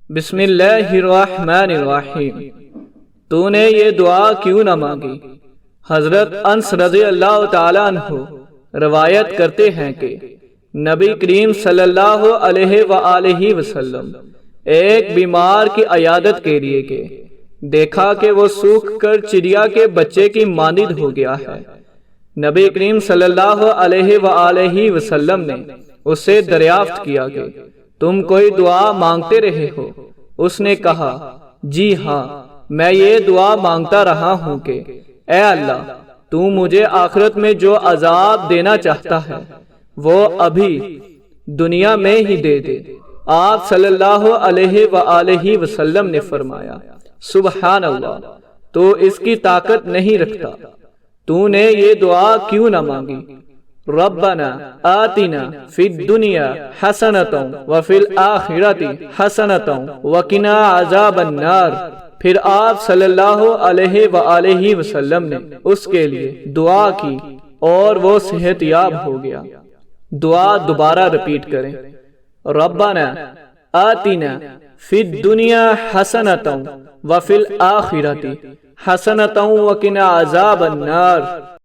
بسم اللہ الرحمن الرحیم۔ تو نے یہ دعا کیوں نہ مانگی؟ حضرت انس رضی اللہ تعالیٰ عنہ روایت کرتے ہیں کہ نبی کریم صلی اللہ علیہ وآلہ وسلم ایک بیمار کی عیادت کے لیے گئے۔ دیکھا کہ وہ سوکھ کر چڑیا کے بچے کی مانند ہو گیا ہے۔ نبی کریم صلی اللہ علیہ وآلہ وسلم نے اس سے دریافت کیا کہ تم کوئی دعا مانگتے رہے ہو؟ اس نے کہا جی ہاں، میں یہ دعا مانگتا رہا ہوں کہ اے اللہ، تو مجھے آخرت میں جو عذاب دینا چاہتا ہے وہ ابھی دنیا میں ہی دے دے۔ آپ صلی اللہ علیہ وآلہ وسلم نے فرمایا سبحان اللہ، تو اس کی طاقت نہیں رکھتا، تو نے یہ دعا کیوں نہ مانگی؟ ربنا آتنا فی الدنیا حسنۃ وفی الآخرۃ حسنۃ وقنا عذاب النار۔ پھر آپ صلی اللہ علیہ وآلہ وسلم نے اس کے لیے دعا کی اور وہ صحت یاب ہو گیا۔ دعا دوبارہ رپیٹ کریں، ربنا آتنا فی الدنیا حسنۃ وفی الآخرۃ حسنۃ وقنا عذاب النار۔